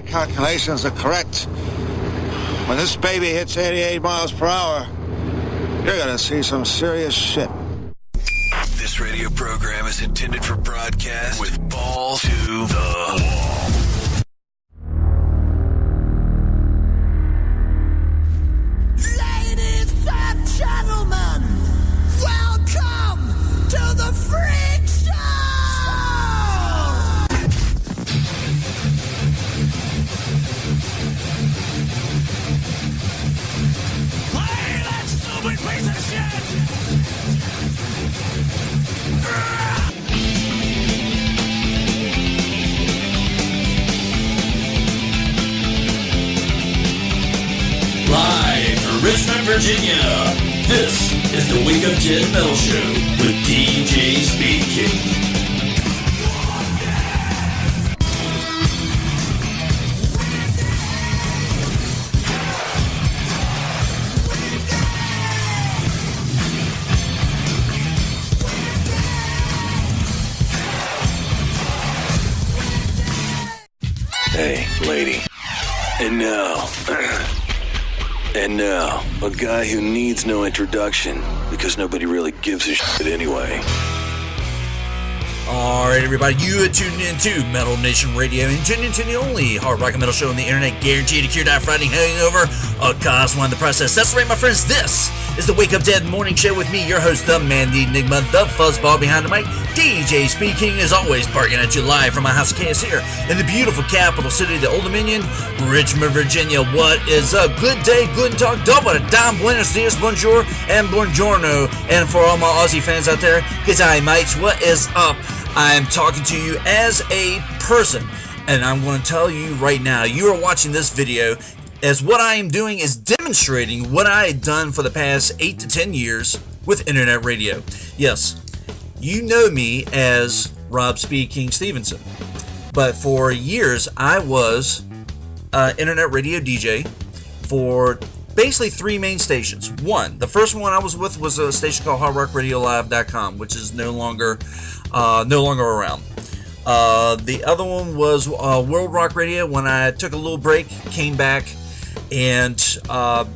My calculations are correct. When this baby hits 88 miles per hour, you're gonna see some serious shit. This radio program is intended for broadcast with balls to the wall. Ladies and gentlemen, welcome to the Freak Show! Hey, that stupid piece of shit! Live from Richmond, Virginia, this is the Wake Up Dead Metal Show with DJ SpeedKing. Hey, lady. And now, a guy who needs no introduction because nobody really gives a shit anyway. Alright, everybody, you are tuned in to Metal Nation Radio and tuned into the only hard rock and metal show on the internet guaranteed to cure that Friday hangover or cause one in the process. That's right, my friends, this is the Wake Up Dead Morning Show with me, your host, the man, the enigma, the fuzzball behind the mic, DJ SpeedKing, as always, barking at you live from my house of chaos here in the beautiful capital city of the Old Dominion, Richmond, Virginia. What is up? Good day, good talk, double a dime, buenos dias, bonjour, and buongiorno. And for all my Aussie fans out there, g'day mates, what is up? I'm talking to you as a person, and I'm going to tell you right now, you are watching this video as what I am doing is demonstrating what I had done for the past 8 to 10 years with internet radio. Yes, you know me as Rob SpeedKing Stevenson, but for years I was an internet radio DJ for basically 3 main stations. The first one I was with was a station called HardRockRadioLive.com, which is no longer around. The other one was World Rock Radio. When I took a little break, came back, and that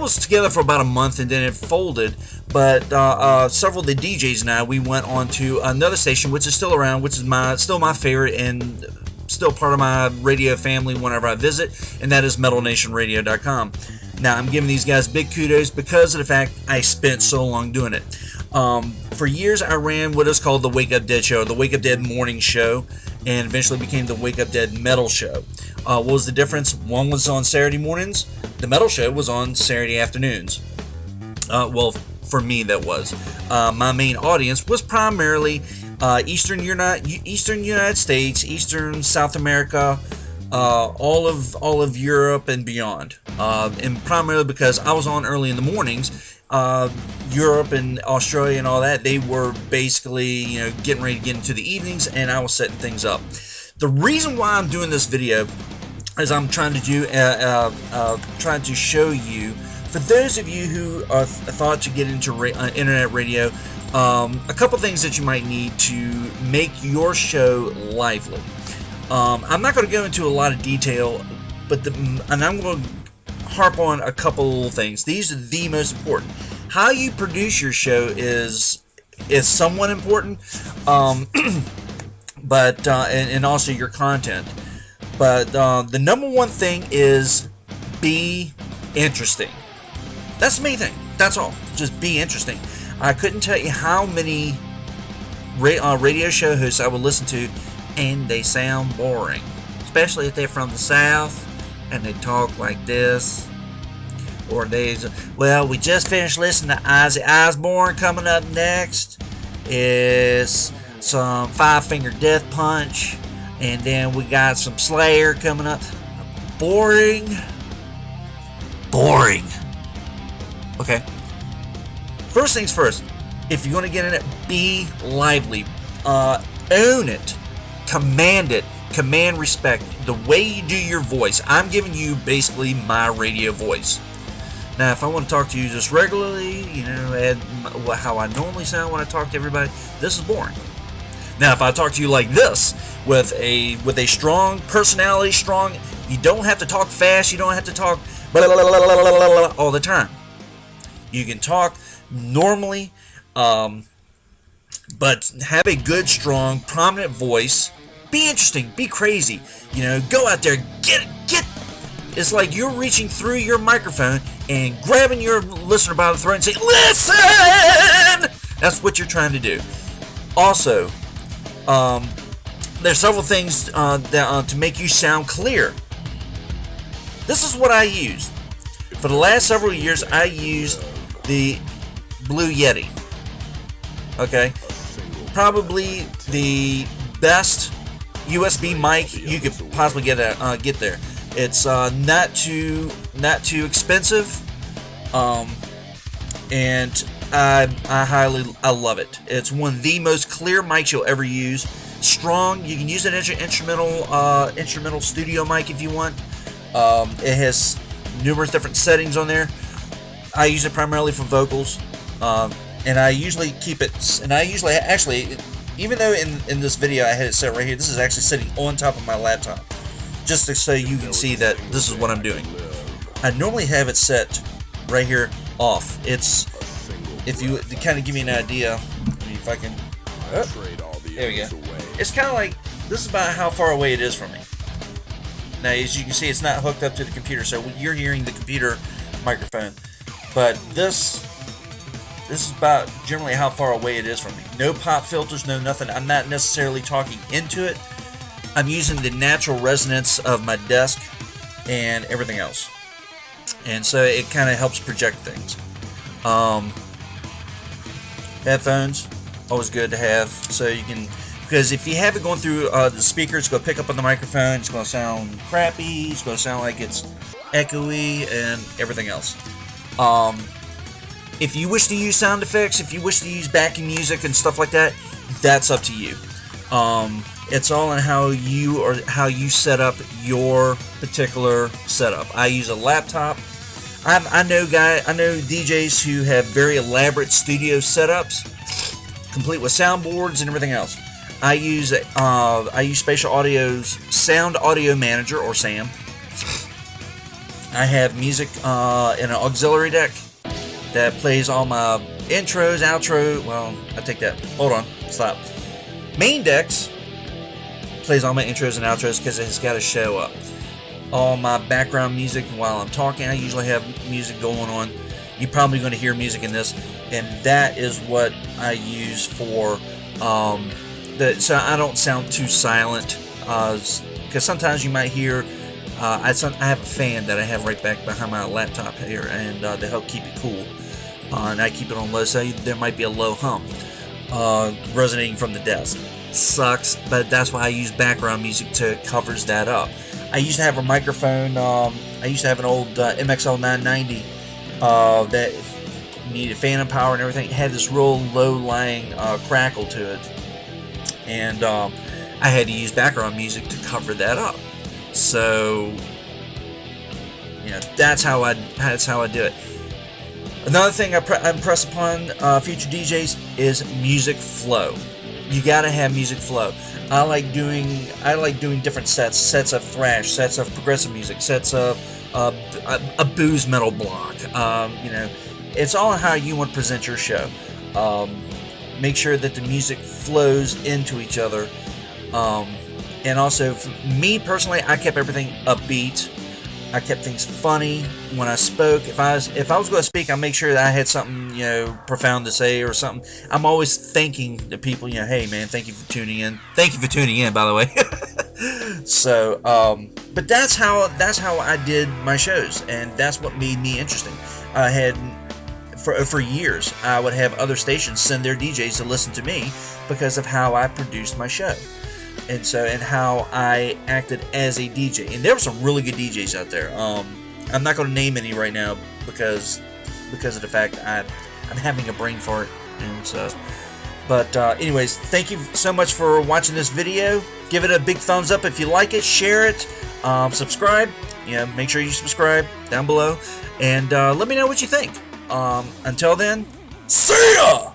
was together for about a month, and then it folded. But several of the DJs and I, we went on to another station, which is still around, which is still my favorite and still part of my radio family whenever I visit, and that is MetalNationRadio.com. Now, I'm giving these guys big kudos because of the fact I spent so long doing it. For years, I ran what is called the Wake Up Dead Show, the Wake Up Dead Morning Show, and eventually became the Wake Up Dead Metal Show. What was the difference? One was on Saturday mornings. The Metal Show was on Saturday afternoons. Well, for me, that was. My main audience was primarily Eastern United States, Eastern South America, all of Europe and beyond, and primarily because I was on early in the mornings. Europe and Australia and all that, they were basically getting ready to get into the evenings, and I was setting things up. The reason why I'm doing this video is I'm trying to show you, for those of you who are thought to get into internet radio, a couple things that you might need to make your show lively. I'm not going to go into a lot of detail, and I'm going to harp on a couple little things. These are the most important. How you produce your show is somewhat important, but and also your content. But the number one thing is be interesting. That's the main thing. That's all. Just be interesting. I couldn't tell you how many radio show hosts I would listen to, and they sound boring, especially if they're from the South and they talk like this. Or well, we just finished listening to Ozzy Osbourne. Coming up next is some Five Finger Death Punch, and then we got some Slayer coming up. Boring. Okay. First things first. If you're going to get in it, be lively. Own it. Command it. Command respect. The way you do your voice. I'm giving you basically my radio voice. Now, if I want to talk to you just regularly, how I normally sound when I talk to everybody, this is boring. Now, if I talk to you like this, with a strong personality, you don't have to talk fast. You don't have to talk blah, blah, blah, blah, blah, blah, blah, all the time. You can talk normally, but have a good, strong, prominent voice. Be interesting. Be crazy. You know, go out there, get. It's like you're reaching through your microphone and grabbing your listener by the throat and saying, "Listen!" That's what you're trying to do. Also, there's several things that to make you sound clear. This is what I use. For the last several years, I used the Blue Yeti. Okay? Probably the best USB mic you could possibly get there. It's not too expensive, and I love it. It's one of the most clear mics you'll ever use. Strong. You can use an instrumental studio mic if you want. It has numerous different settings on there. I use it primarily for vocals, and I usually keep it. And I usually actually, even though in this video I had it set right here, this is actually sitting on top of my laptop, just so you can see that this is what I'm doing. I normally have it set right here off. It's, if you to kind of give me an idea, if I can, there we go. It's kind of like, this is about how far away it is from me. Now, as you can see, it's not hooked up to the computer, so you're hearing the computer microphone. But this is about generally how far away it is from me. No pop filters, no nothing. I'm not necessarily talking into it. I'm using the natural resonance of my desk and everything else. And so it kind of helps project things. Headphones, always good to have, so you can, because if you have it going through the speaker, it's going to pick up on the microphone, it's going to sound crappy, it's going to sound like it's echoey and everything else. If you wish to use sound effects, if you wish to use backing music and stuff like that, that's up to you. It's all on how you set up your particular setup. I use a laptop. I know DJs who have very elaborate studio setups, complete with soundboards and everything else. I use Spatial Audio's Sound Audio Manager, or SAM. I have music in an auxiliary deck that plays all my intros, outro. Well, I take that. Hold on, stop. Main decks plays all my intros and outros because it's got to show up. All my background music while I'm talking, I usually have music going on. You're probably going to hear music in this, and that is what I use for so I don't sound too silent. Because sometimes you might hear I have a fan that I have right back behind my laptop here, and to help keep it cool, and I keep it on low, so there might be a low hum resonating from the desk. Sucks, but that's why I use background music to covers that up. I used to have a microphone. I used to have an old MXL 990 that needed phantom power and everything. It had this real low-lying crackle to it, and I had to use background music to cover that up. So, you know, that's how I do it. Another thing I impress upon future DJs is music flow. You gotta have music flow. I like doing different sets of thrash, sets of progressive music, sets of a booze metal block. You know, it's all on how you want to present your show. Make sure that the music flows into each other. And also, for me personally, I kept everything upbeat. I kept things funny when I spoke. If I was going to speak, I make sure that I had something, you know, profound to say or something. I'm always thanking the people, you know, hey man, thank you for tuning in. Thank you for tuning in, by the way. So, but that's how I did my shows, and that's what made me interesting. I had for years, I would have other stations send their DJs to listen to me because of how I produced my show. And how I acted as a DJ. And there were some really good DJs out there. I'm not going to name any right now because of the fact I'm having a brain fart. And so, but anyways, thank you so much for watching this video. Give it a big thumbs up if you like it. Share it. Subscribe. Yeah, make sure you subscribe down below. And let me know what you think. Until then, see ya!